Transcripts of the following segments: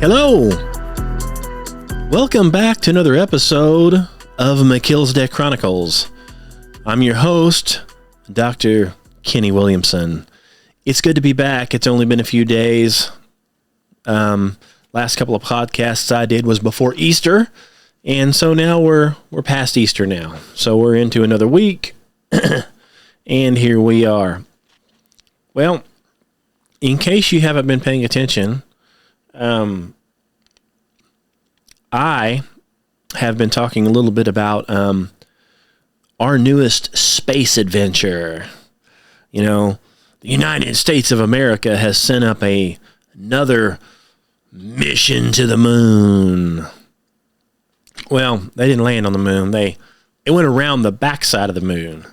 Hello! Welcome back to another episode of Melchizedek Chronicles. I'm your host, Dr. Kenny Williamson. It's good to be back. It's only been a few days. Last couple of podcasts I did was before Easter, and so now we're past Easter now. So we're into another week, and here we are. Well, in case you haven't been paying attention, I have been talking a little bit about our newest space adventure. You know, the United States of America has sent up another mission to the moon. Well, they didn't land on the moon. They went around the backside of the moon.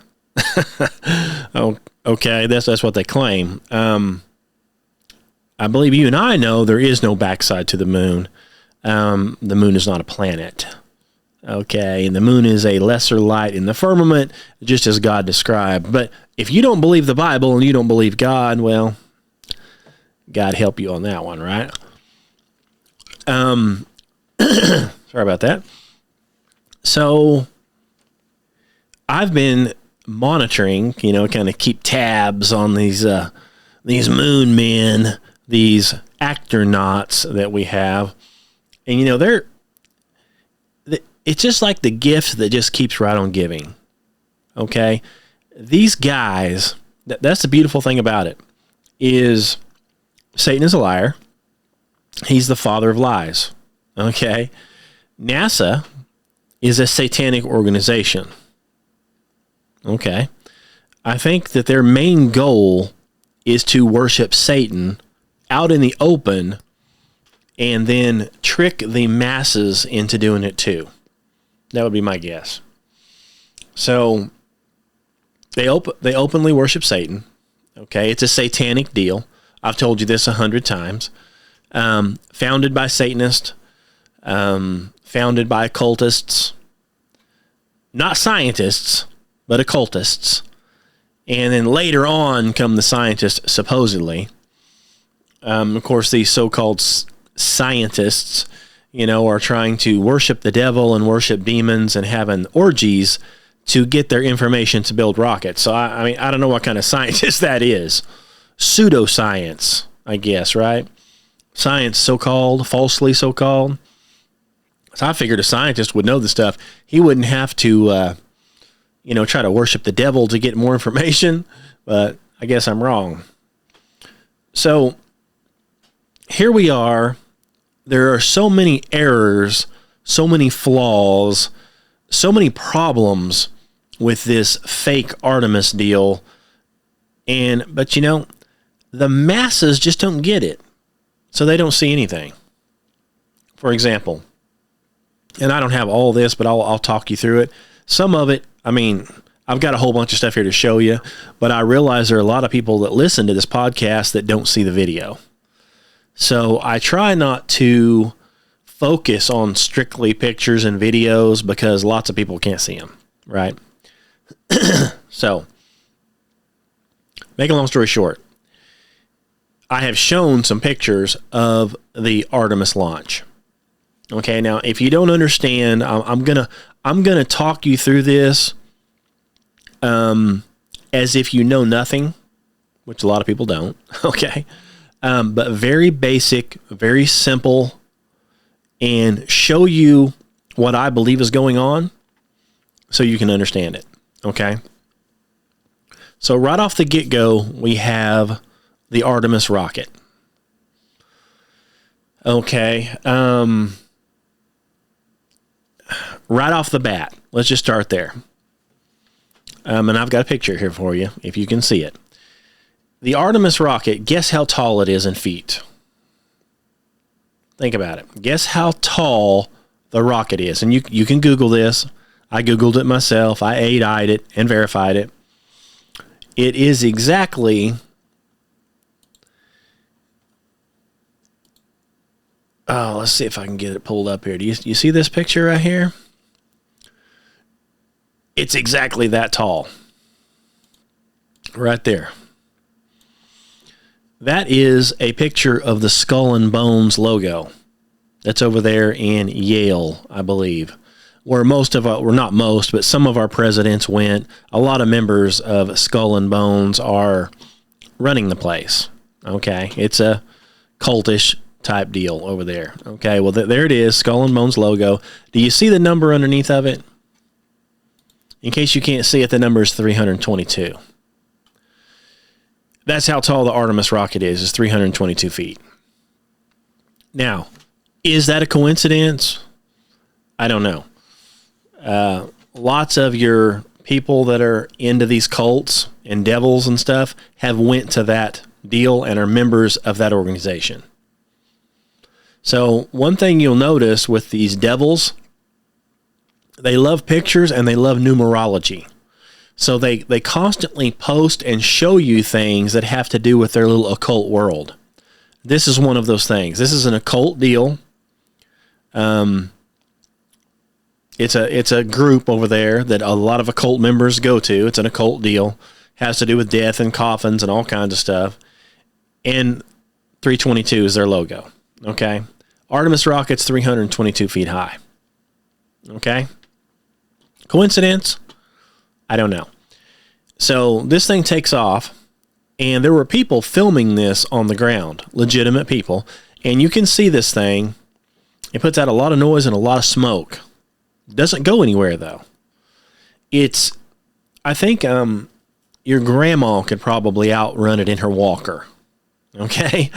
Oh, okay, that's what they claim. I believe you and I know there is no backside to the moon. The moon is not a planet. Okay, and the moon is a lesser light in the firmament, just as God described. But if you don't believe the Bible and you don't believe God, well, God help you on that one, right? Sorry about that. So I've been monitoring, kind of keep tabs on these moon men, these astronauts that we have. And, it's just like the gift that just keeps right on giving. Okay? These guys, that's the beautiful thing about it, is Satan is a liar. He's the father of lies. Okay? NASA is a satanic organization. Okay? I think that their main goal is to worship Satan out in the open and then trick the masses into doing it too. That would be my guess. So they openly worship Satan. Okay, it's a satanic deal. I've told you this 100 times. Founded by Satanists, founded by occultists, not scientists, but occultists. And then later on come the scientists, supposedly. Of course, these so-called scientists, are trying to worship the devil and worship demons and having orgies to get their information to build rockets. So, I don't know what kind of scientist that is. Pseudoscience, I guess, right? Science, so-called, falsely so-called. So I figured a scientist would know the stuff. He wouldn't have to, try to worship the devil to get more information, but I guess I'm wrong. So here we are. There are so many errors, so many flaws, so many problems with this fake Artemis deal. But the masses just don't get it. So they don't see anything. For example, and I don't have all this, but I'll talk you through it. Some of it, I've got a whole bunch of stuff here to show you, but I realize there are a lot of people that listen to this podcast that don't see the video. So I try not to focus on strictly pictures and videos because lots of people can't see them, right? So, make a long story short, I have shown some pictures of the Artemis launch. Okay, now if you don't understand, I'm gonna talk you through this as if you know nothing, which a lot of people don't. Okay. But very basic, very simple, and show you what I believe is going on so you can understand it, okay? So right off the get-go, we have the Artemis rocket. Okay, right off the bat, let's just start there. And I've got a picture here for you, if you can see it. The Artemis rocket, guess how tall it is in feet? Think about it. Guess how tall the rocket is. And you can Google this. I Googled it myself. I AI'd it and verified it. It is exactly... let's see if I can get it pulled up here. Do you see this picture right here? It's exactly that tall. Right there. That is a picture of the Skull and Bones logo. that's over there in Yale, I believe, where most of our, well, not most, but some of our presidents went. A lot of members of Skull and Bones are running the place. Okay, it's a cultish type deal over there. Okay, well, there it is, Skull and Bones logo. Do you see the number underneath of it? In case you can't see it, the number is 322. That's how tall the Artemis rocket is 322 feet. Now, is that a coincidence? I don't know. Lots of your people that are into these cults and devils and stuff have went to that deal and are members of that organization. So one thing you'll notice with these devils, they love pictures and they love numerology. So they constantly post and show you things that have to do with their little occult world. This is one of those things. This is an occult deal. It's a group over there that a lot of occult members go to. It's an occult deal. Has to do with death and coffins and all kinds of stuff. And 322 is their logo. Okay? Artemis rocket's 322 feet high. Okay? Coincidence? I don't know. So this thing takes off, and there were people filming this on the ground, legitimate people, and you can see this thing. It puts out a lot of noise and a lot of smoke. It doesn't go anywhere, though. I think your grandma could probably outrun it in her walker. Okay?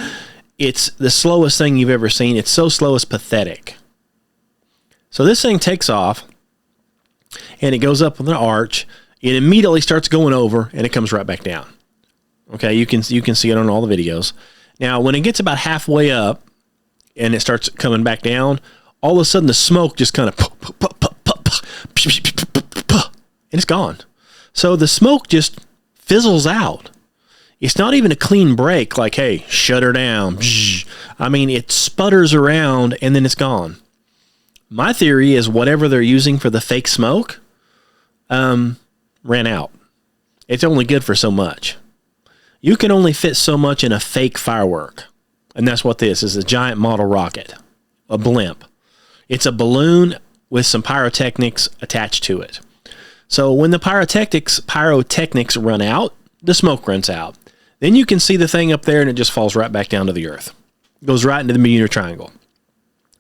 It's the slowest thing you've ever seen. It's so slow it's pathetic. So this thing takes off, and it goes up with an arch. It immediately starts going over, and it comes right back down. Okay, you can see it on all the videos. Now, when it gets about halfway up, and it starts coming back down, all of a sudden the smoke just kind of and it's gone. So the smoke just fizzles out. It's not even a clean break like, hey, shut her down. I mean, it sputters around, and then it's gone. My theory is whatever they're using for the fake smoke ran out. It's only good for so much. You can only fit so much in a fake firework. And that's what this is, a giant model rocket, a blimp. It's a balloon with some pyrotechnics attached to it. So when the pyrotechnics run out, the smoke runs out. Then you can see the thing up there, and it just falls right back down to the earth. It goes right into the Bermuda Triangle,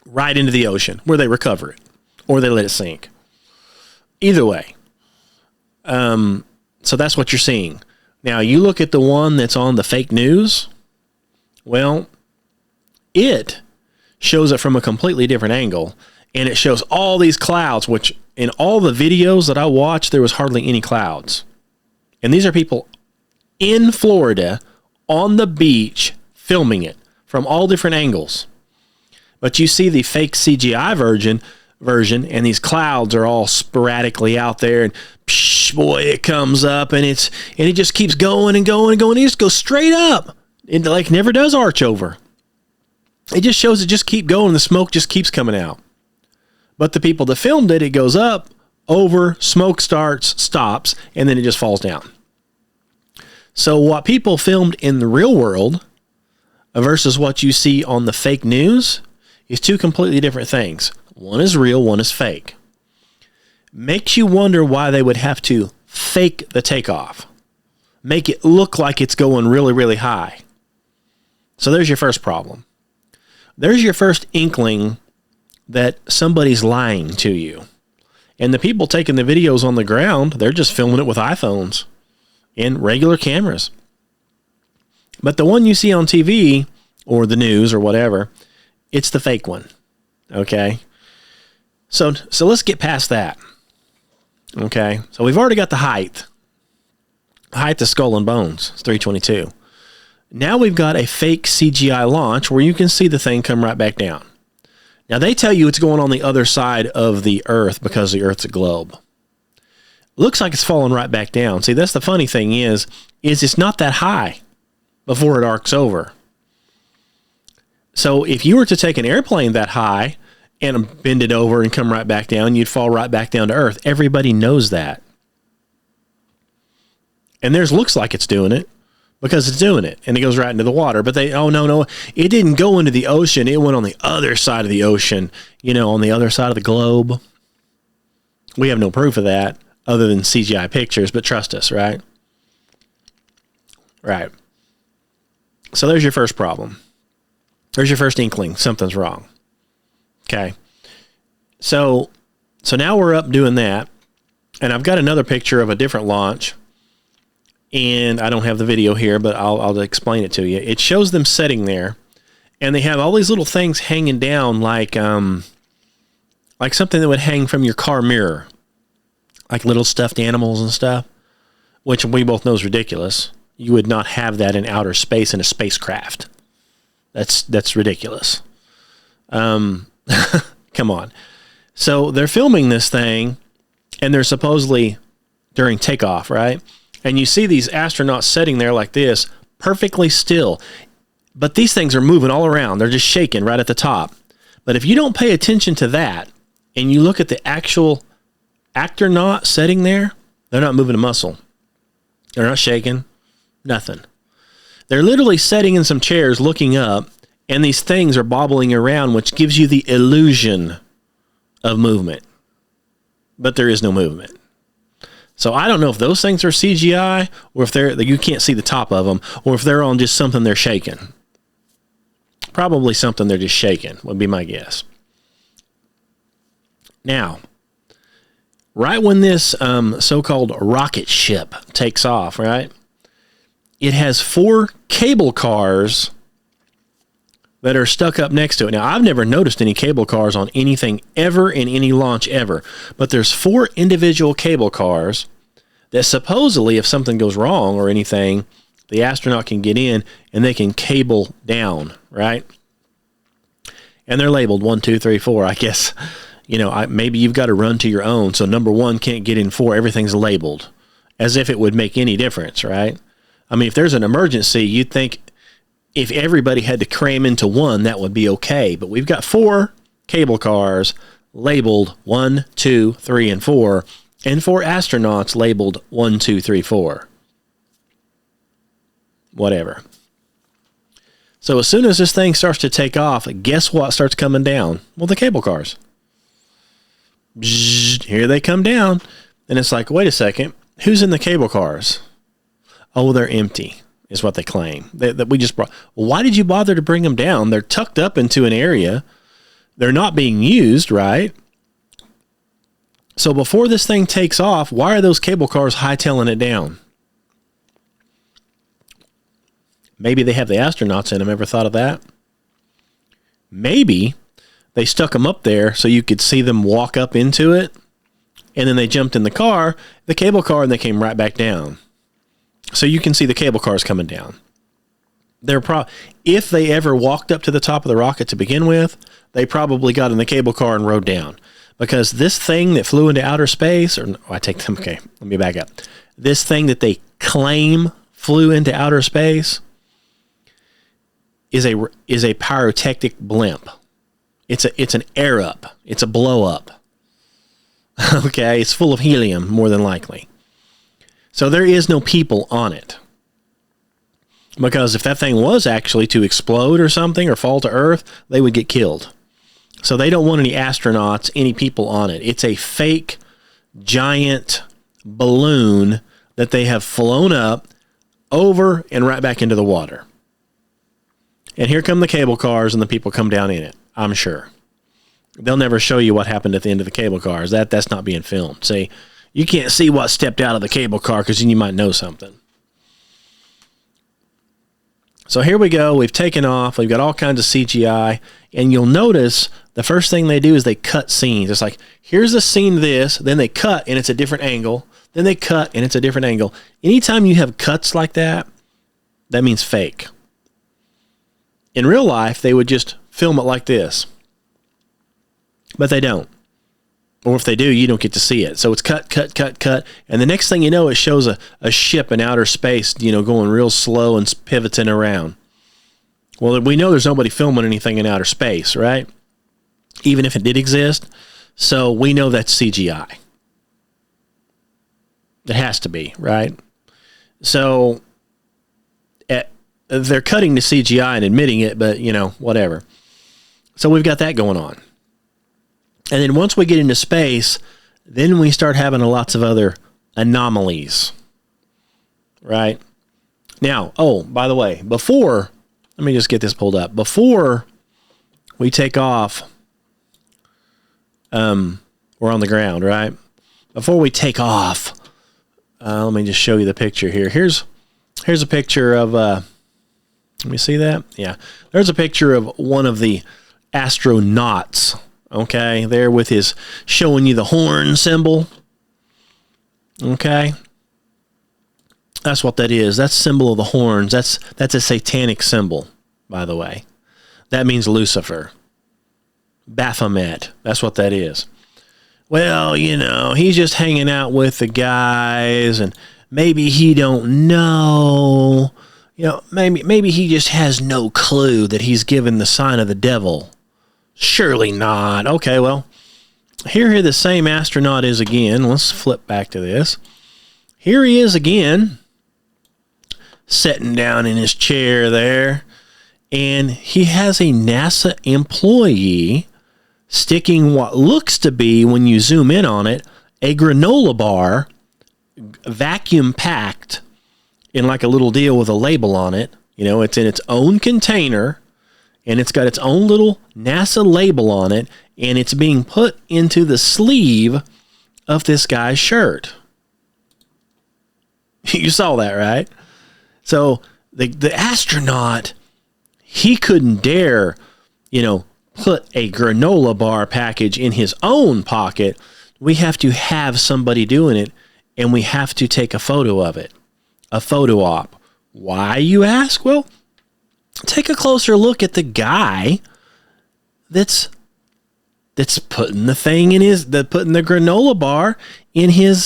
right into the ocean, where they recover it, or they let it sink. Either way. So that's what you're seeing. Now, you look at the one that's on the fake news. Well, it shows it from a completely different angle, and it shows all these clouds, which in all the videos that I watched, there was hardly any clouds. And these are people in Florida on the beach filming it from all different angles. But you see the fake CGI version, and these clouds are all sporadically out there, and boy, it comes up, and it just keeps going and going and going. It just goes straight up. It like never does arch over. It just shows it just keep going. The smoke just keeps coming out. But the people that filmed it, it goes up, over, smoke stops, and then it just falls down. So what people filmed in the real world versus what you see on the fake news is two completely different things. One is real, one is fake. Makes you wonder why they would have to fake the takeoff. Make it look like it's going really, really high. So there's your first problem. There's your first inkling that somebody's lying to you. And the people taking the videos on the ground, they're just filming it with iPhones and regular cameras. But the one you see on TV or the news or whatever, it's the fake one. Okay? So let's get past that. Okay? So we've already got the height. The height of Skull and Bones. It's 322. Now we've got a fake CGI launch where you can see the thing come right back down. Now they tell you it's going on the other side of the Earth because the Earth's a globe. Looks like it's falling right back down. See, that's the funny thing is it's not that high before it arcs over. So if you were to take an airplane that high and bend it over and come right back down, you'd fall right back down to Earth. Everybody knows that. And theirs looks like it's doing it, because it's doing it, and it goes right into the water. But no, it didn't go into the ocean. It went on the other side of the ocean, on the other side of the globe. We have no proof of that other than CGI pictures, but trust us, right? Right. So there's your first problem. There's your first inkling. Something's wrong. Okay. So now we're up doing that, and I've got another picture of a different launch. And I don't have the video here, but I'll explain it to you. It shows them sitting there, and they have all these little things hanging down like something that would hang from your car mirror, like little stuffed animals and stuff, which we both know is ridiculous. You would not have that in outer space in a spacecraft. That's ridiculous. Come on. So they're filming this thing, and they're supposedly during takeoff, right? And you see these astronauts sitting there like this, perfectly still. But these things are moving all around. They're just shaking right at the top. But if you don't pay attention to that, and you look at the actual actor sitting there, they're not moving a muscle. They're not shaking. Nothing. They're literally sitting in some chairs looking up, and these things are bobbling around, which gives you the illusion of movement. But there is no movement. So I don't know if those things are CGI, or if you can't see the top of them, or if they're on just something they're shaking. Probably something they're just shaking, would be my guess. Now, right when this so-called rocket ship takes off, right, it has 4 cable cars that are stuck up next to it. Now, I've never noticed any cable cars on anything ever in any launch ever, but there's 4 individual cable cars that supposedly, if something goes wrong or anything, the astronaut can get in and they can cable down, right? And they're labeled 1, 2, 3, 4. I guess, maybe you've got to run to your own. So number 1 can't get in 4. Everything's labeled as if it would make any difference, right? I mean, if there's an emergency, you'd think if everybody had to cram into 1, that would be okay. But we've got 4 cable cars labeled 1, 2, 3, and 4, and 4 astronauts labeled 1, 2, 3, 4. Whatever. So as soon as this thing starts to take off, guess what starts coming down? Well, the cable cars. Bzzz, here they come down. And it's like, wait a second, who's in the cable cars? Oh, they're empty, is what they claim. That we just brought. Well, why did you bother to bring them down? They're tucked up into an area. They're not being used, right? So before this thing takes off, why are those cable cars hightailing it down? Maybe they have the astronauts in them. Ever thought of that? Maybe they stuck them up there so you could see them walk up into it, and then they jumped in the cable car, and they came right back down. So you can see the cable cars coming down. If they ever walked up to the top of the rocket to begin with, they probably got in the cable car and rode down. Because this thing that flew into outer space, okay, let me back up. This thing that they claim flew into outer space is a pyrotechnic blimp. It's an air up. It's a blow up. Okay, it's full of helium, more than likely. So there is no people on it. Because if that thing was actually to explode or something or fall to Earth, they would get killed. So they don't want any astronauts, any people on it. It's a fake giant balloon that they have flown up over and right back into the water. And here come the cable cars, and the people come down in it, I'm sure. They'll never show you what happened at the end of the cable cars. That's not being filmed. See, you can't see what stepped out of the cable car because then you might know something. So here we go. We've taken off. We've got all kinds of CGI. And you'll notice the first thing they do is they cut scenes. It's like, here's a scene of this. Then they cut, and it's a different angle. Then they cut, and it's a different angle. Anytime you have cuts like that, that means fake. In real life, they would just film it like this. But they don't. Or if they do, you don't get to see it. So it's cut, cut, cut, cut. And the next thing you know, it shows a ship in outer space, going real slow and pivoting around. Well, we know there's nobody filming anything in outer space, right? Even if it did exist. So we know that's CGI. It has to be, right? So they're cutting to CGI and admitting it, but, whatever. So we've got that going on. And then once we get into space, then we start having lots of other anomalies, right? Now, by the way, let me just get this pulled up. Before we take off, we're on the ground, right? Before we take off, let me just show you the picture here. Here's a picture of, let me see that? Yeah. There's a picture of one of the astronauts, okay? There with his, showing you the horn symbol, okay? That's what that is. That's symbol of the horns. That's a satanic symbol, by the way. That means Lucifer. Baphomet. That's what that is. Well, he's just hanging out with the guys, and maybe he don't know. Maybe he just has no clue that he's given the sign of the devil. Surely not. Okay, well, here the same astronaut is again. Let's flip back to this. Here he is again, sitting down in his chair there, and he has a NASA employee sticking what looks to be, when you zoom in on it, a granola bar, vacuum packed in like a little deal with a label on it. It's in its own container, and it's got its own little NASA label on it, and it's being put into the sleeve of this guy's shirt. You saw that, right? So the astronaut, he couldn't dare, put a granola bar package in his own pocket. We have to have somebody doing it, and we have to take a photo of it. A photo op. Why, you ask? Well, take a closer look at the guy that's putting the thing putting the granola bar in his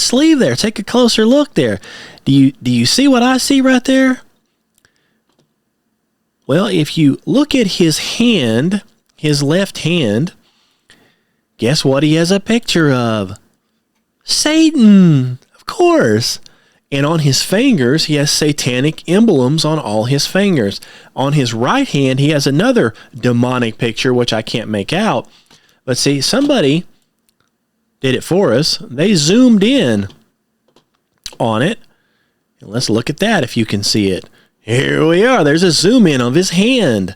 sleeve there. Take a closer look there. Do you see what I see right there? Well, if you look at his hand, his left hand, guess what he has a picture of? Satan, of course. And on his fingers, he has satanic emblems on all his fingers. On his right hand, he has another demonic picture, which I can't make out. But see, somebody did it for us. They zoomed in on it. And let's look at that if you can see it. Here we are. There's a zoom in of his hand.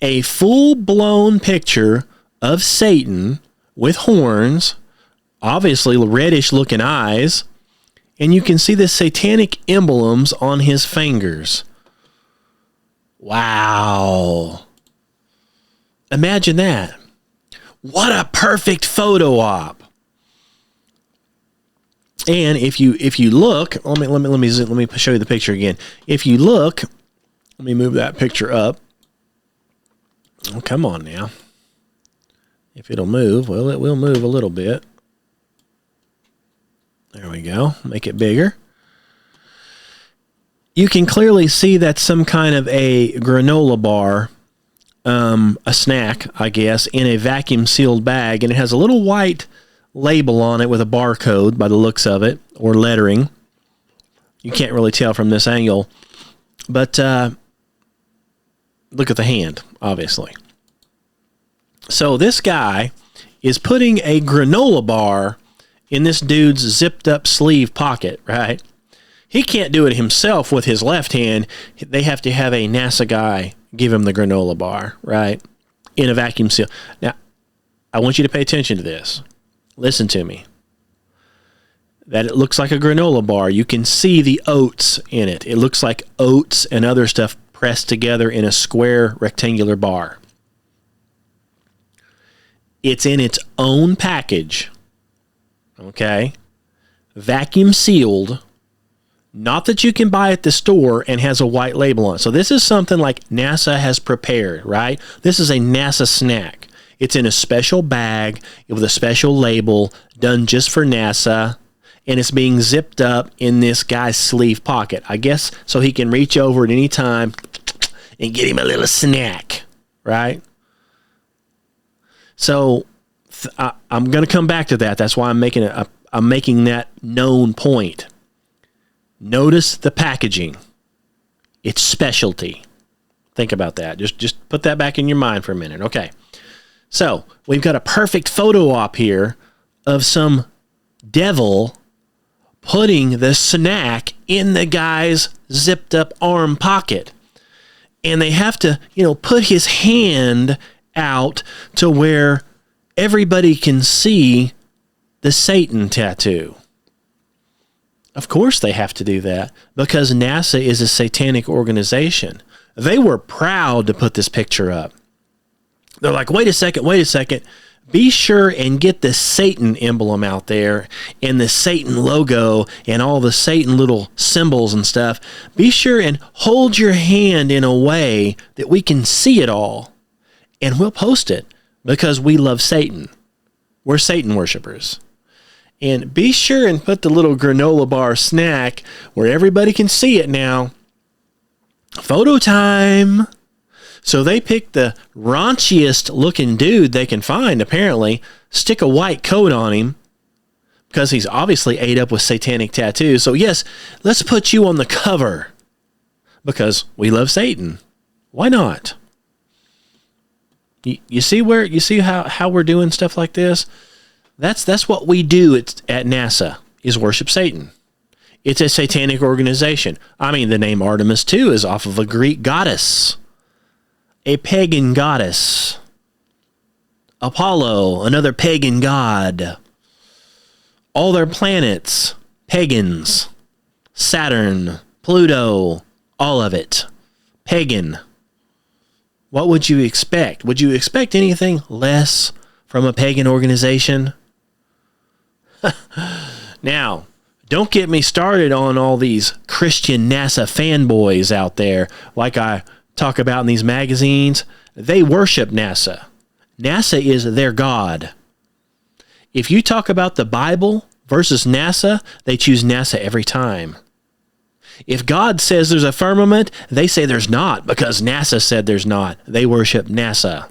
A full-blown picture of Satan with horns, obviously reddish-looking eyes, and you can see the satanic emblems on his fingers. Wow. Imagine that. What a perfect photo op. And if you look, let me show you the picture again. If you look, let me move that picture up. Oh, come on now. If it'll move, well, it will move a little bit. There we go. Make it bigger. You can clearly see that's some kind of a granola bar, a snack, I guess, in a vacuum sealed bag, and it has a little white label on it with a barcode by the looks of it, or lettering. You can't really tell from this angle, but look at the hand, obviously. So this guy is putting a granola bar in this dude's zipped up sleeve pocket, right? He can't do it himself with his left hand. They have to have a NASA guy give him the granola bar, right? In a vacuum seal. Now, I want you to pay attention to this. Listen to me. That it looks like a granola bar. You can see the oats in it. It looks like oats and other stuff pressed together in a square rectangular bar. It's in its own package. Okay? Vacuum sealed. Not that you can buy at the store and has a white label on it. So this is something like NASA has prepared, right? This is a NASA snack. It's in a special bag with a special label done just for NASA, and it's being zipped up in this guy's sleeve pocket, I guess, so he can reach over at any time and get him a little snack, right? So I'm going to come back to that. That's why I'm making that known point. Notice the packaging. its specialty. Think about that. Just put that back in your mind for a minute. Okay. So we've got a perfect photo op here of some devil putting the snack in the guy's zipped up arm pocket. And they have to, put his hand out to where everybody can see the Satan tattoo. Of course they have to do that because NASA is a satanic organization. They were proud to put this picture up. They're like, wait a second. Be sure and get the Satan emblem out there and the Satan logo and all the Satan little symbols and stuff. Be sure and hold your hand in a way that we can see it all. And we'll post it because we love Satan. We're Satan worshipers. And be sure and put the little granola bar snack where everybody can see it now. Photo time. So they picked the raunchiest looking dude they can find, apparently, stick a white coat on him because he's obviously ate up with satanic tattoos. So yes, let's put you on the cover because we love Satan. Why not? You see how we're doing stuff like this? That's what we do at NASA, is worship Satan. It's a satanic organization. I mean, the name Artemis, too, is off of a Greek goddess, a pagan goddess. Apollo, another pagan god. All their planets, pagans. Saturn, Pluto, all of it, pagan. What would you expect? Would you expect anything less from a pagan organization? Now, don't get me started on all these Christian NASA fanboys out there like I talk about in these magazines. They worship NASA. NASA is their God. If you talk about the Bible versus NASA, they choose NASA every time. If God says there's a firmament, they say there's not because NASA said there's not. They worship NASA.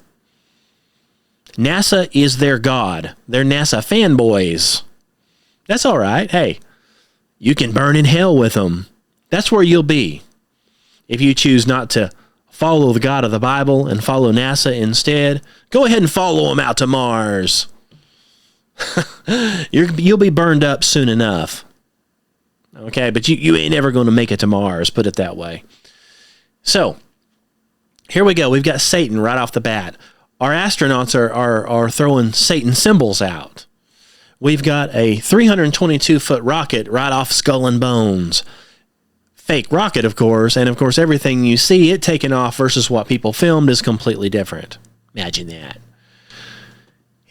NASA is their God. They're NASA fanboys. That's all right. Hey, you can burn in hell with them. That's where you'll be. If you choose not to follow the God of the Bible and follow NASA instead, go ahead and follow them out to Mars. You'll be burned up soon enough. Okay, but you ain't ever going to make it to Mars, put it that way. So, here we go. We've got Satan right off the bat. Our astronauts are throwing Satan symbols out. We've got a 322-foot rocket right off Skull and Bones. Fake rocket, of course, and of course everything you see it taking off versus what people filmed is completely different. Imagine that.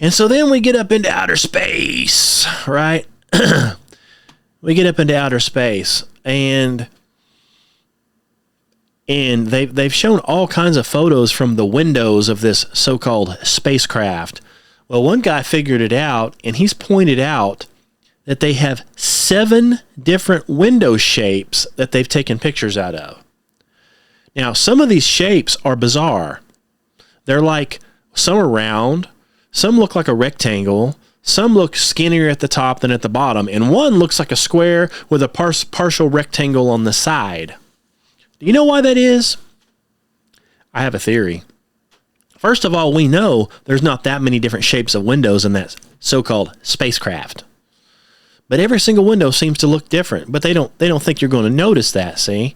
And so then we get up into outer space, right? We get up into outer space, and they've shown all kinds of photos from the windows of this so-called spacecraft. Well, one guy figured it out, and he's pointed out that they have 7 different window shapes that they've taken pictures out of. Now, some of these shapes are bizarre. They're like, some are round, some look like a rectangle, some look skinnier at the top than at the bottom, and one looks like a square with a partial rectangle on the side. Do you know why that is? I have a theory. First of all, we know there's not that many different shapes of windows in that so-called spacecraft. But every single window seems to look different, but they don't think you're going to notice that, see?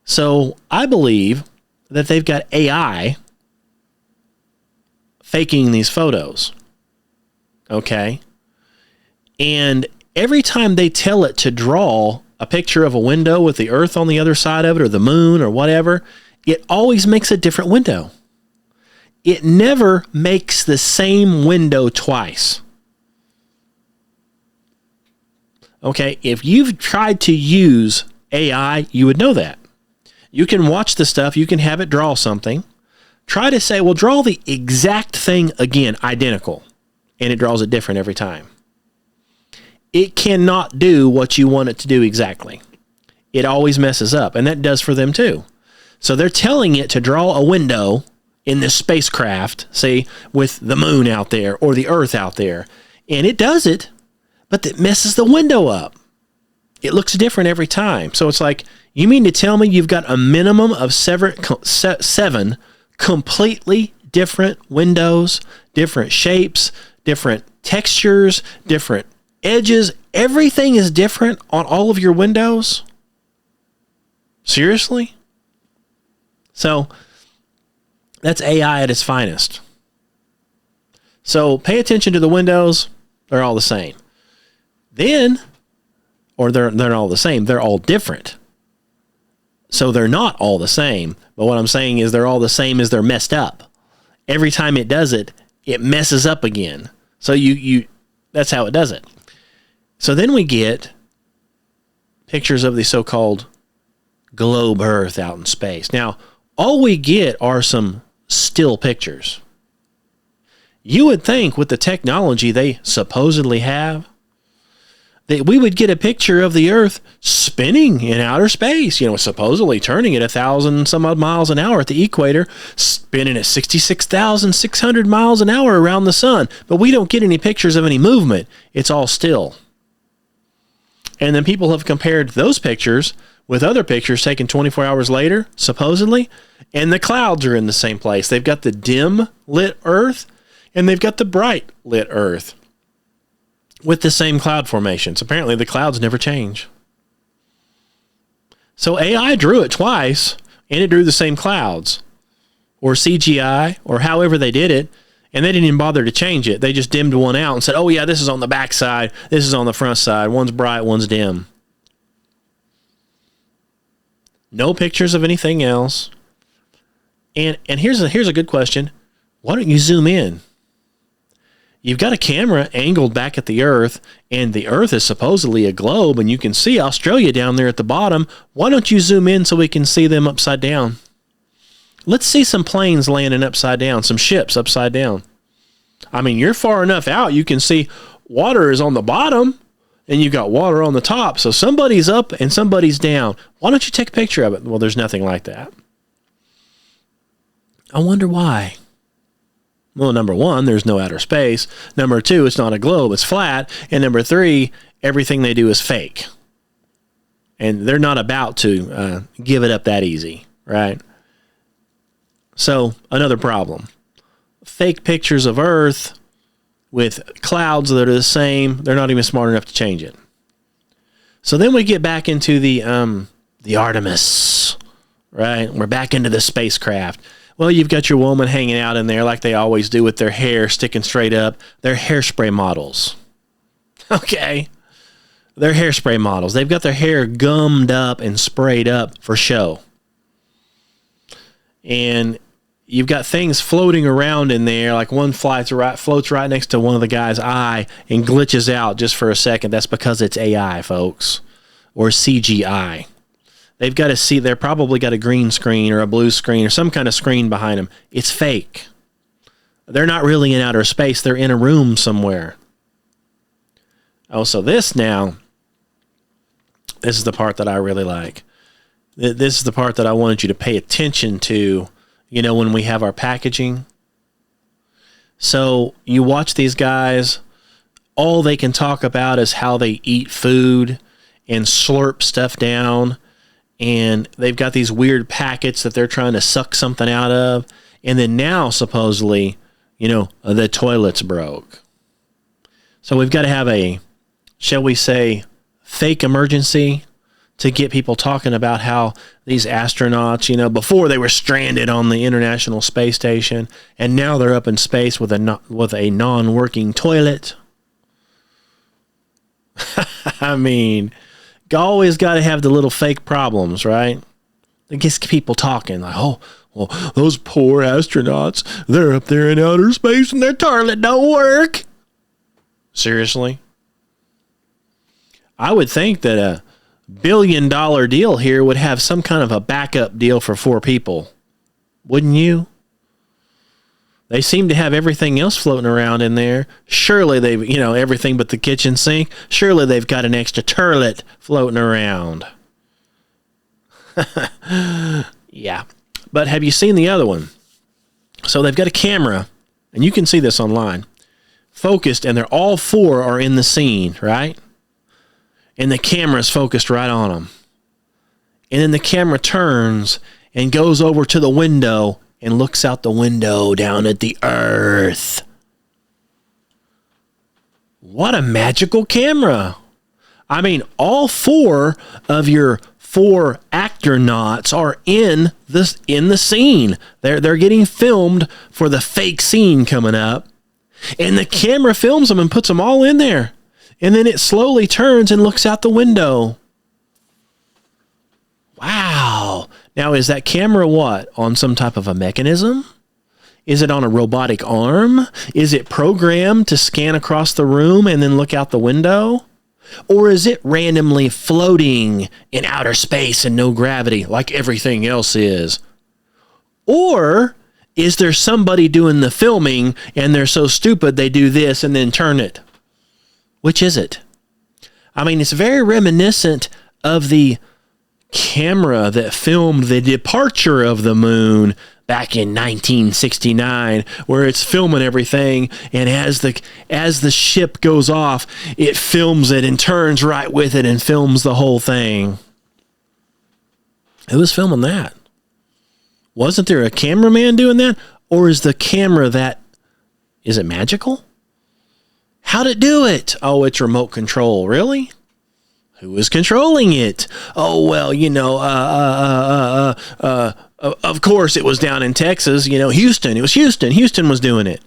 So I believe that they've got AI faking these photos. Okay? And every time they tell it to draw a picture of a window with the earth on the other side of it or the moon or whatever, it always makes a different window. It never makes the same window twice. Okay, if you've tried to use AI, you would know that. You can watch the stuff, you can have it draw something. Try to say, well, draw the exact thing again, identical. And it draws it different every time. It cannot do what you want it to do exactly. It always messes up, and that does for them too. So they're telling it to draw a window in this spacecraft, see, with the moon out there or the earth out there. And it does it, but it messes the window up. it looks different every time. So it's like, you mean to tell me you've got a minimum of seven completely different windows, different shapes, different textures, different edges? Everything is different on all of your windows? Seriously? So that's AI at its finest. So pay attention to the windows. They're all the same. Then, or they're not all the same. They're all different. So they're not all the same. But what I'm saying is they're all the same as they're messed up. Every time it does it, it messes up again. So you that's how it does it. So then we get pictures of the so-called globe Earth out in space. Now, all we get are some still pictures. You would think with the technology they supposedly have, that we would get a picture of the Earth spinning in outer space, supposedly turning at 1,000 some odd miles an hour at the equator, spinning at 66,600 miles an hour around the sun. But we don't get any pictures of any movement. It's all still. And then people have compared those pictures with other pictures taken 24 hours later, supposedly, and the clouds are in the same place. They've got the dim lit Earth, and they've got the bright lit Earth with the same cloud formations. Apparently, the clouds never change. So AI drew it twice, and it drew the same clouds, or CGI, or however they did it, and they didn't even bother to change it. They just dimmed one out and said, oh, yeah, this is on the back side, this is on the front side. One's bright, one's dim. No pictures of anything else. And here's a good question. Why don't you zoom in? You've got a camera angled back at the Earth, and the Earth is supposedly a globe, and you can see Australia down there at the bottom. Why don't you zoom in so we can see them upside down? Let's see some planes landing upside down, some ships upside down. I mean, you're far enough out, you can see water is on the bottom, and you got water on the top. So somebody's up and somebody's down. Why don't you take a picture of it? Well, there's nothing like that. I wonder why. Well, number one, there's no outer space. Number two, it's not a globe, it's flat. And number three, everything they do is fake. And they're not about to give it up that easy, right? So, another problem. Fake pictures of Earth with clouds that are the same. They're not even smart enough to change it. So then we get back into the Artemis, right? We're back into the spacecraft. Well, you've got your woman hanging out in there like they always do with their hair sticking straight up. They're hairspray models. Okay. They're hairspray models. They've got their hair gummed up and sprayed up for show. And you've got things floating around in there, like one floats right next to one of the guy's eye and glitches out just for a second. That's because it's AI, folks, or CGI. They're probably got a green screen or a blue screen or some kind of screen behind them. It's fake. They're not really in outer space. They're in a room somewhere. Oh, so this is the part that I really like. This is the part that I wanted you to pay attention to, when we have our packaging. So you watch these guys, all they can talk about is how they eat food and slurp stuff down. And they've got these weird packets that they're trying to suck something out of. And then now, supposedly, the toilet's broke. So we've got to have a, shall we say, fake emergency to get people talking about how these astronauts, before they were stranded on the International Space Station, and now they're up in space with a non-working toilet. I mean, always got to have the little fake problems, right? It gets people talking like, oh, well, those poor astronauts, they're up there in outer space and their toilet don't work. Seriously? I would think that a $1 billion deal here would have some kind of a backup deal for 4 people. Wouldn't you? They seem to have everything else floating around in there. Surely they've, everything but the kitchen sink. Surely they've got an extra toilet floating around. Yeah. But have you seen the other one? So they've got a camera, and you can see this online, focused, and all 4 are in the scene, right? and the camera's focused right on them. And then the camera turns and goes over to the window and looks out the window down at the earth. What a magical camera. I mean, all 4 of your 4 actronauts are in the scene. They're getting filmed for the fake scene coming up. And the camera films them and puts them all in there. And then it slowly turns and looks out the window. Wow. Now, is that camera what? On some type of a mechanism? Is it on a robotic arm? Is it programmed to scan across the room and then look out the window? Or is it randomly floating in outer space and no gravity like everything else is? Or is there somebody doing the filming and they're so stupid they do this and then turn it? Which is it? I mean, it's very reminiscent of the camera that filmed the departure of the moon back in 1969, where it's filming everything, and as the ship goes off, it films it and turns right with it and films the whole thing. Who was filming that? Wasn't there a cameraman doing that? Or is the camera is it magical? How'd it do it? Oh, it's remote control. Really? Who was controlling it? Oh, well, of course it was down in Texas, Houston. It was Houston. Houston was doing it.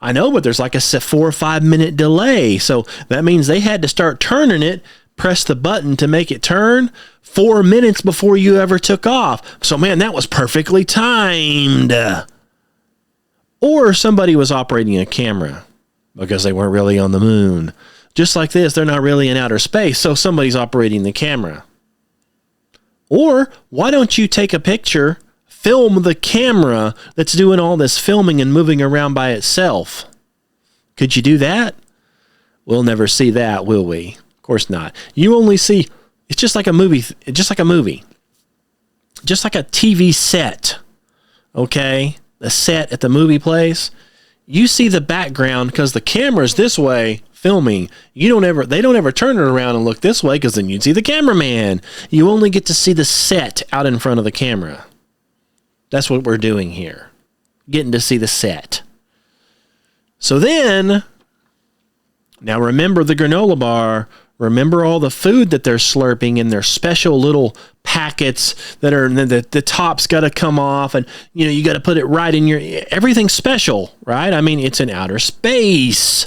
I know, but there's like a 4 or 5 minute delay. So that means they had to start turning it, press the button to make it turn 4 minutes before you ever took off. So, man, that was perfectly timed. Or somebody was operating a camera because they weren't really on the moon. Just like this, they're not really in outer space, so somebody's operating the camera. Or why don't you take a picture, film the camera that's doing all this filming and moving around by itself? Could you do that? We'll never see that, will we? Of course not. You only see, it's just like a movie, just like a TV set, okay? The set at the movie place. You see the background because the camera's this way filming. They don't ever turn it around and look this way because then you'd see the cameraman. You only get to see the set out in front of the camera. That's what we're doing here. Getting to see the set. So then, now remember the granola bar. Remember all the food that they're slurping in their special little packets that are, the top's got to come off, and you got to put it right in everything's special, right? I mean, it's in outer space.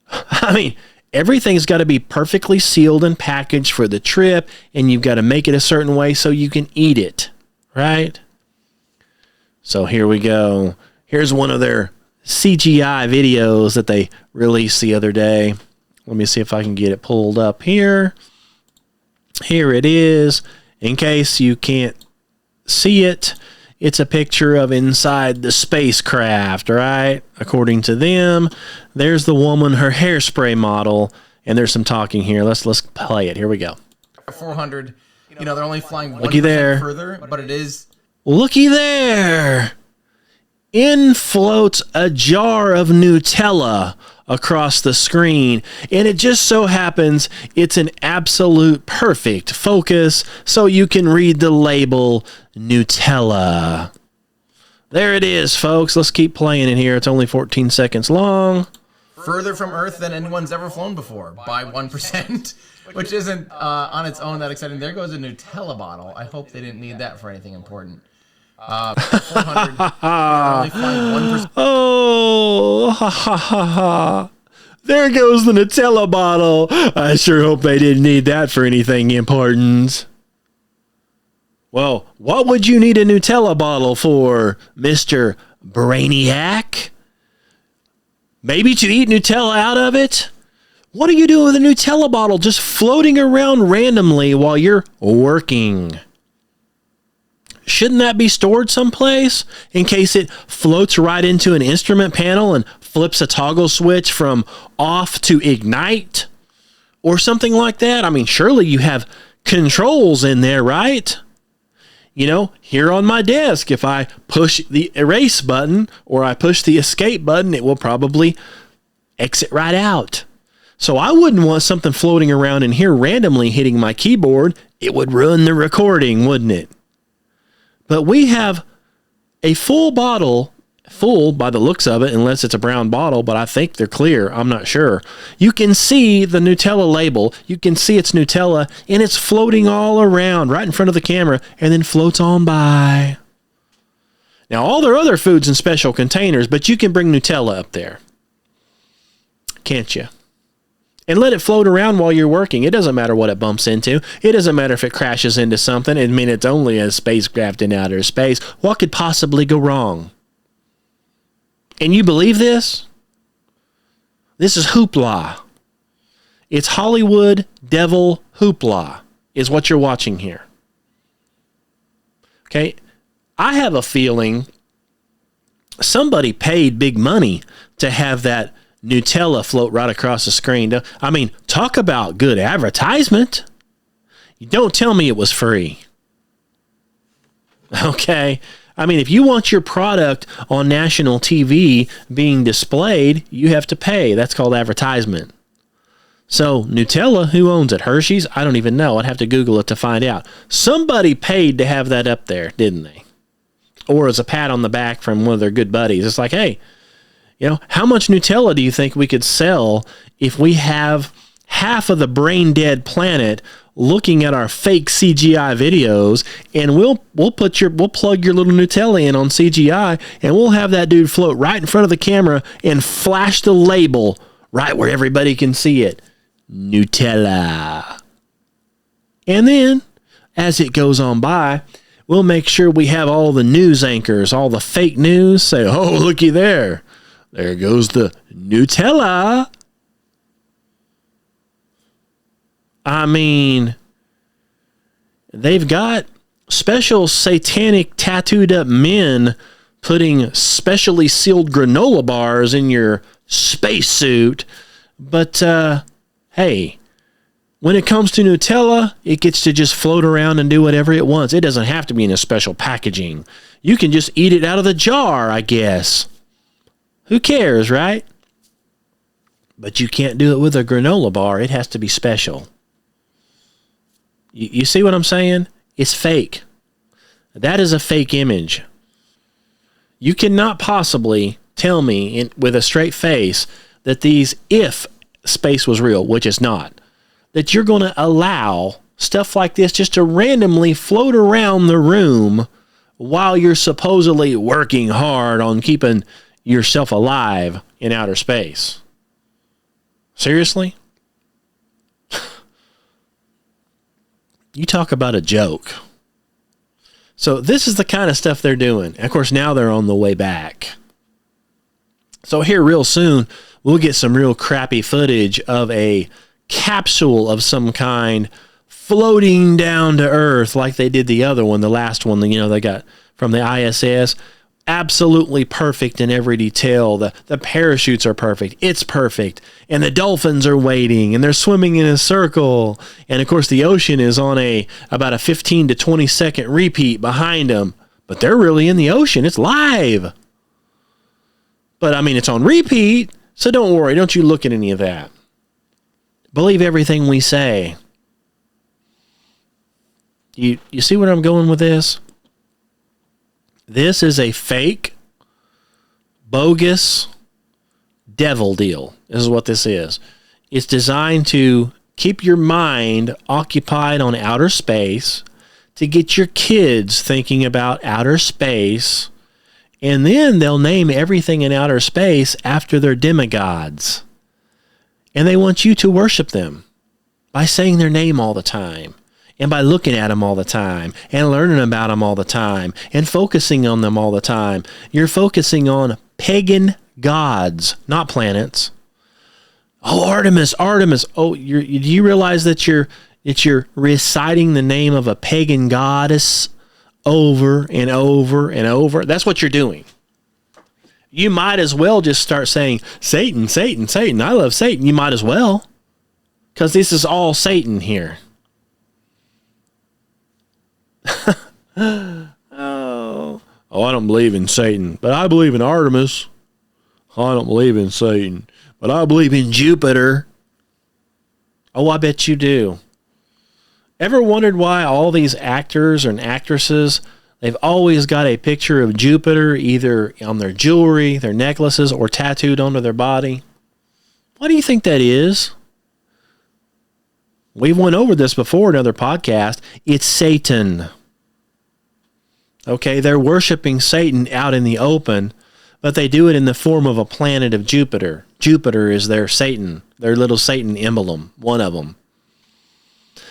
I mean, everything's got to be perfectly sealed and packaged for the trip, and you've got to make it a certain way so you can eat it, right? So here we go. Here's one of their CGI videos that they released the other day. Let me see if I can get it pulled up here. Here it is. In case you can't see it, it's a picture of inside the spacecraft, right? According to them, there's the woman, her hairspray model, and there's some talking here. Let's play it. Here we go. 400, they're only flying 1% further, but it is... Looky there! In floats a jar of Nutella across the screen, and it just so happens it's an absolute perfect focus so you can read the label Nutella. There it is, folks. Let's keep playing it here. It's only 14 seconds long. Further from Earth than anyone's ever flown before by 1%, which isn't on its own that exciting. There goes a Nutella bottle. I hope they didn't need that for anything important. 400, only flying 1%. Oh, ha ha ha ha. There goes the Nutella bottle. I sure hope they didn't need that for anything important. Well, what would you need a Nutella bottle for, Mr. Brainiac? Maybe to eat Nutella out of it? What are you doing with a Nutella bottle just floating around randomly while you're working? Shouldn't that be stored someplace in case it floats right into an instrument panel and flips a toggle switch from off to ignite or something like that? I mean, surely you have controls in there, right? Here on my desk, if I push the erase button or I push the escape button, it will probably exit right out. So I wouldn't want something floating around in here randomly hitting my keyboard. It would ruin the recording, wouldn't it? But we have a full bottle, full by the looks of it, unless it's a brown bottle, but I think they're clear. I'm not sure. You can see the Nutella label. You can see it's Nutella, and it's floating all around right in front of the camera and then floats on by. Now, all their other foods in special containers, but you can bring Nutella up there. Can't you? And let it float around while you're working. It doesn't matter what it bumps into. It doesn't matter if it crashes into something. I mean, it's only a spacecraft in outer space. What could possibly go wrong? And you believe this? This is hoopla. It's Hollywood devil hoopla is what you're watching here. Okay? I have a feeling somebody paid big money to have that Nutella float right across the screen. I mean, talk about good advertisement. You don't tell me it was free. Okay? I mean, if you want your product on national TV being displayed, you have to pay. That's called advertisement. So, Nutella, who owns it? Hershey's? I don't even know. I'd have to Google it to find out. Somebody paid to have that up there, didn't they? Or as a pat on the back from one of their good buddies. It's like, hey, you know, how much Nutella do you think we could sell if we have half of the brain dead planet looking at our fake CGI videos, and we'll plug your little Nutella in on CGI, and we'll have that dude float right in front of the camera and flash the label right where everybody can see it. Nutella. And then, as it goes on by, we'll make sure we have all the news anchors, all the fake news say, oh, looky there. There goes the Nutella. I mean, they've got special satanic tattooed up men putting specially sealed granola bars in your spacesuit. But, hey, when it comes to Nutella, it gets to just float around and do whatever it wants. It doesn't have to be in a special packaging. You can just eat it out of the jar, I guess. Who cares, right? But you can't do it with a granola bar. It has to be special. You see what I'm saying? It's fake. That is a fake image. You cannot possibly tell me with a straight face that these, if space was real, which it's not, that you're going to allow stuff like this just to randomly float around the room while you're supposedly working hard on keeping yourself alive in outer space. Seriously? You talk about a joke. So this is the kind of stuff they're doing. Of course, now they're on the way back. So here real soon, we'll get some real crappy footage of a capsule of some kind floating down to Earth like they did the other one, the last one, you know, they got from the ISS. Absolutely perfect in every detail. The parachutes are perfect. It's perfect. And the dolphins are waiting and they're swimming in a circle. And of course the ocean is on about a 15 to 20 second repeat behind them. But they're really in the ocean. It's live. But I mean, it's on repeat. So don't worry. Don't you look at any of that. Believe everything we say. You see where I'm going with this? This is a fake, bogus devil deal. This is what this is. It's designed to keep your mind occupied on outer space, to get your kids thinking about outer space, and then they'll name everything in outer space after their demigods. And they want you to worship them by saying their name all the time. And by looking at them all the time, and learning about them all the time, and focusing on them all the time. You're focusing on pagan gods, not planets. Oh, Artemis. Oh, do you realize that you're reciting the name of a pagan goddess over and over and over? That's what you're doing. You might as well just start saying, Satan, Satan, Satan. I love Satan. You might as well. Because this is all Satan here. I don't believe in Satan, but I believe in Artemis. I don't believe in Satan, but I believe in Jupiter. Oh, I bet you do. Ever wondered why all these actors and actresses, they've always got a picture of Jupiter either on their jewelry, their necklaces, or tattooed onto their body? Why do you think that is? We've went over this before in another podcast. It's Satan. Okay, they're worshiping Satan out in the open, but they do it in the form of a planet of Jupiter. Jupiter is their Satan, their little Satan emblem, one of them.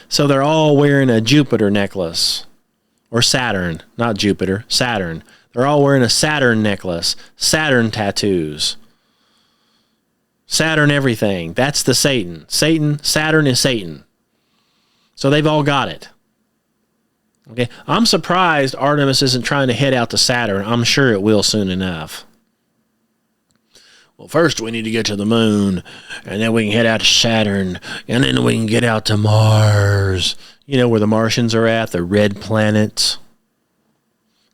So they're all wearing a Jupiter necklace. Or Saturn, not Jupiter, Saturn. They're all wearing a Saturn necklace, Saturn tattoos. Saturn everything. That's the Satan. Saturn is Satan. So they've all got it. Okay, I'm surprised Artemis isn't trying to head out to Saturn. I'm sure it will soon enough. Well, first we need to get to the moon, and then we can head out to Saturn, and then we can get out to Mars. You know where the Martians are at, the red planets,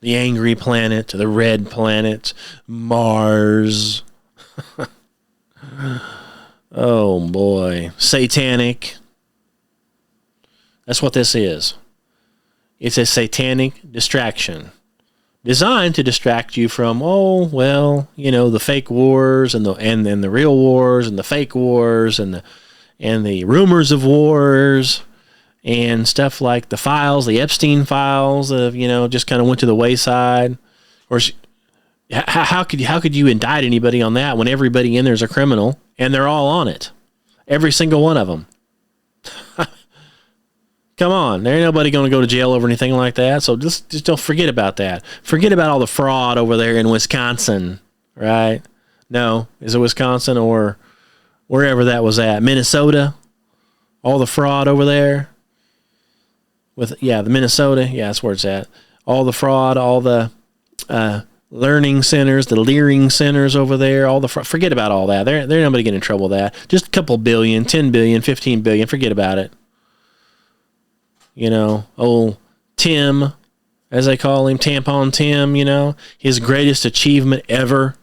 the angry planet, the red planet, Mars. Oh, boy. Satanic. That's what this is. It's a satanic distraction. Designed to distract you from, the fake wars and the real wars and the fake wars and the rumors of wars and stuff like the files, the Epstein files of, just kind of went to the wayside. Or how could you indict anybody on that when everybody in there is a criminal and they're all on it? Every single one of them. Come on, there ain't nobody going to go to jail over anything like that, so just don't forget about that. Forget about all the fraud over there in Wisconsin, right? No, is it Wisconsin or wherever that was at? Minnesota? All the fraud over there? The Minnesota, that's where it's at. All the fraud, all the learning centers, the leering centers over there, all the fraud. Forget about all that. There ain't nobody getting in trouble with that. Just a couple billion, 10 billion, 15 billion, forget about it. Old Tim, as they call him, Tampon Tim, his greatest achievement ever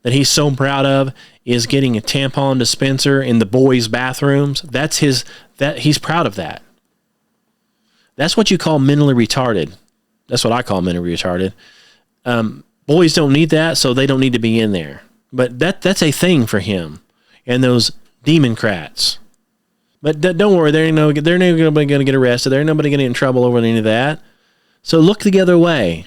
that he's so proud of is getting a tampon dispenser in the boys' bathrooms. He's proud of that. That's what you call mentally retarded. That's what I call mentally retarded. Boys don't need that, so they don't need to be in there. But that's a thing for him and those democrats. But don't worry, they're not going to get arrested. There ain't nobody going to get in trouble over any of that. So look the other way.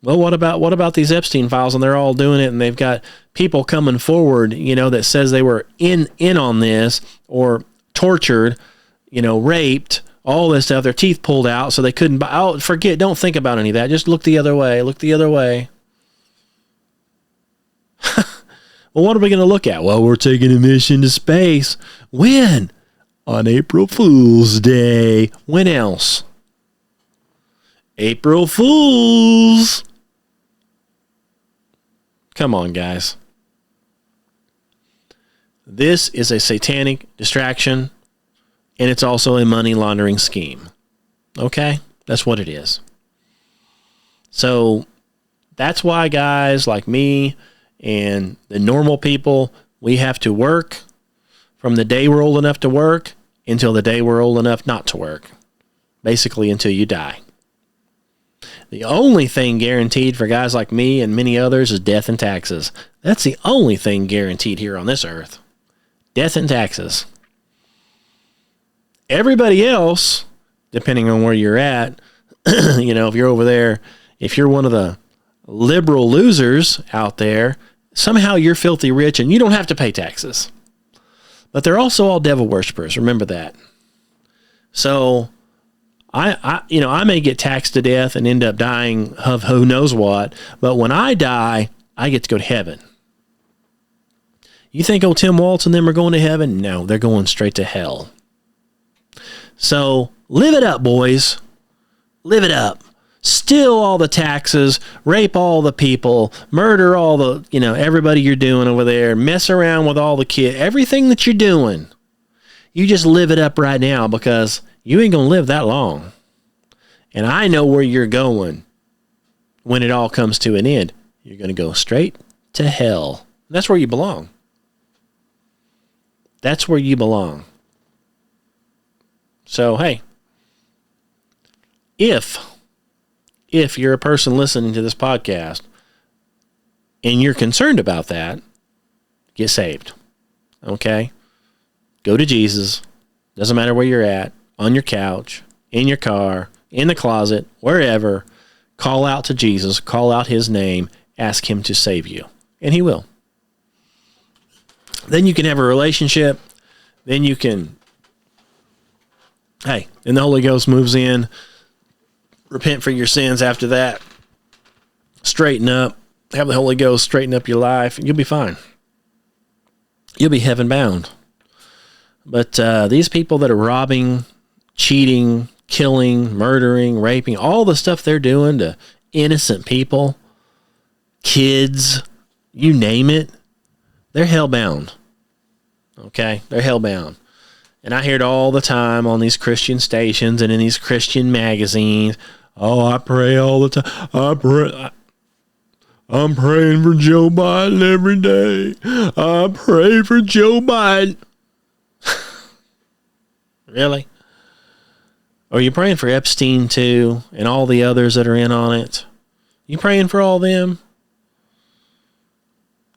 Well, what about these Epstein files? And they're all doing it, and they've got people coming forward, that says they were in on this or tortured, raped, all this stuff. Their teeth pulled out, so they couldn't buy. Oh, forget. Don't think about any of that. Just look the other way. Look the other way. Well, what are we going to look at? Well, we're taking a mission to space. When? On April Fool's Day. When else? April Fools. Come on, guys. This is a satanic distraction, and it's also a money laundering scheme. Okay? That's what it is. So that's why guys like me and the normal people, we have to work from the day we're old enough to work until the day we're old enough not to work. Basically, until you die. The only thing guaranteed for guys like me and many others is death and taxes. That's the only thing guaranteed here on this earth. Death and taxes. Everybody else, depending on where you're at, if you're over there, if you're one of the liberal losers out there, somehow you're filthy rich and you don't have to pay taxes. But they're also all devil worshipers. Remember that. So I may get taxed to death and end up dying of who knows what. But when I die, I get to go to heaven. You think old Tim Waltz and them are going to heaven? No, they're going straight to hell. So live it up, boys. Live it up. Steal all the taxes, rape all the people, murder all the, everybody you're doing over there, mess around with all the kids, everything that you're doing. You just live it up right now because you ain't going to live that long. And I know where you're going when it all comes to an end. You're going to go straight to hell. That's where you belong. That's where you belong. So, hey, if you're a person listening to this podcast and you're concerned about that, get saved. Okay? Go to Jesus. Doesn't matter where you're at, on your couch, in your car, in the closet, wherever. Call out to Jesus. Call out his name. Ask him to save you. And he will. Then you can have a relationship. Then you can, and the Holy Ghost moves in. Repent for your sins after that. Straighten up. Have the Holy Ghost straighten up your life. And you'll be fine. You'll be heaven bound. But these people that are robbing, cheating, killing, murdering, raping, all the stuff they're doing to innocent people, kids, you name it, they're hell-bound. Okay? They're hell-bound. And I hear it all the time on these Christian stations and in these Christian magazines. Oh, I pray all the time. I'm praying for Joe Biden every day. I pray for Joe Biden. Really? Are you praying for Epstein too and all the others that are in on it? You praying for all them?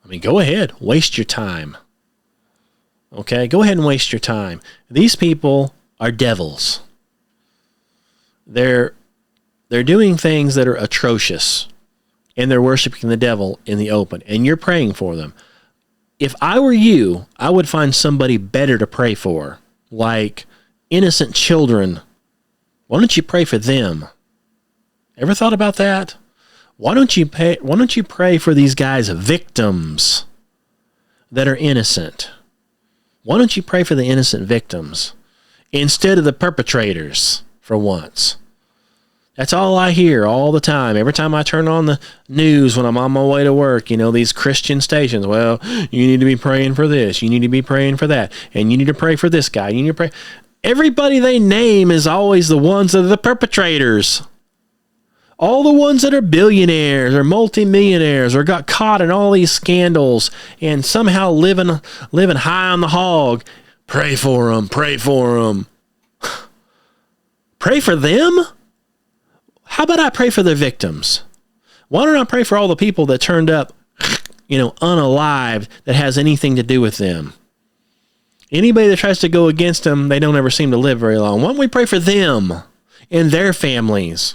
I mean, go ahead. Waste your time. Okay? Go ahead and waste your time. These people are devils. They're doing things that are atrocious, and they're worshiping the devil in the open, and you're praying for them. If I were you, I would find somebody better to pray for, like innocent children. Why don't you pray for them? Ever thought about that? Why don't you pray for these guys' victims that are innocent? Why don't you pray for the innocent victims instead of the perpetrators for once? That's all I hear all the time. Every time I turn on the news when I'm on my way to work, these Christian stations, well, you need to be praying for this. You need to be praying for that. And you need to pray for this guy. You need to pray. Everybody they name is always the ones that are the perpetrators. All the ones that are billionaires or multimillionaires or got caught in all these scandals and somehow living high on the hog. Pray for them. Pray for them. Pray for them? How about I pray for their victims? Why don't I pray for all the people that turned up, unalived that has anything to do with them? Anybody that tries to go against them, they don't ever seem to live very long. Why don't we pray for them and their families?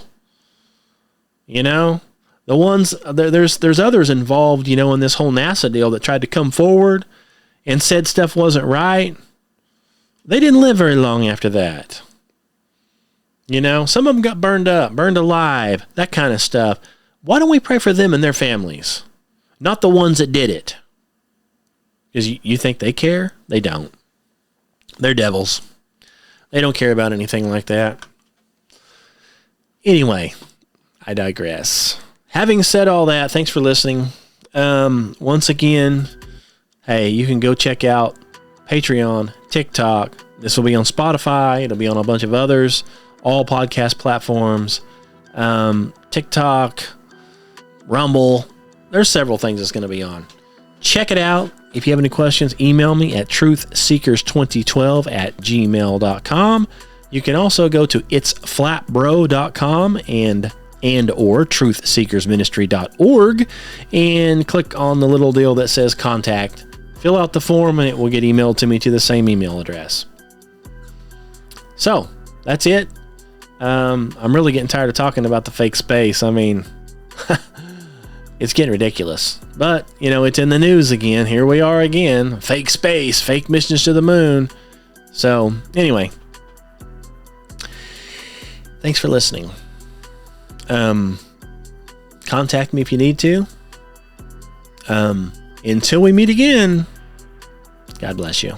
The ones, there's others involved, in this whole NASA deal that tried to come forward and said stuff wasn't right. They didn't live very long after that. Some of them got burned up, burned alive, that kind of stuff. Why don't we pray for them and their families? Not the ones that did it. Because you think they care? They don't. They're devils. They don't care about anything like that. Anyway, I digress. Having said all that, thanks for listening. Once again, hey, you can go check out Patreon, TikTok. This will be on Spotify. It'll be on a bunch of others. All podcast platforms, TikTok, Rumble. There's several things it's going to be on. Check it out. If you have any questions, email me at truthseekers2012@gmail.com. You can also go to itsflatbro.com and or truthseekersministry.org and click on the little deal that says contact. Fill out the form and it will get emailed to me to the same email address. So, that's it. I'm really getting tired of talking about the fake space. I mean, it's getting ridiculous. But, it's in the news again. Here we are again. Fake space, fake missions to the moon. So, anyway. Thanks for listening. Contact me if you need to. Until we meet again, God bless you.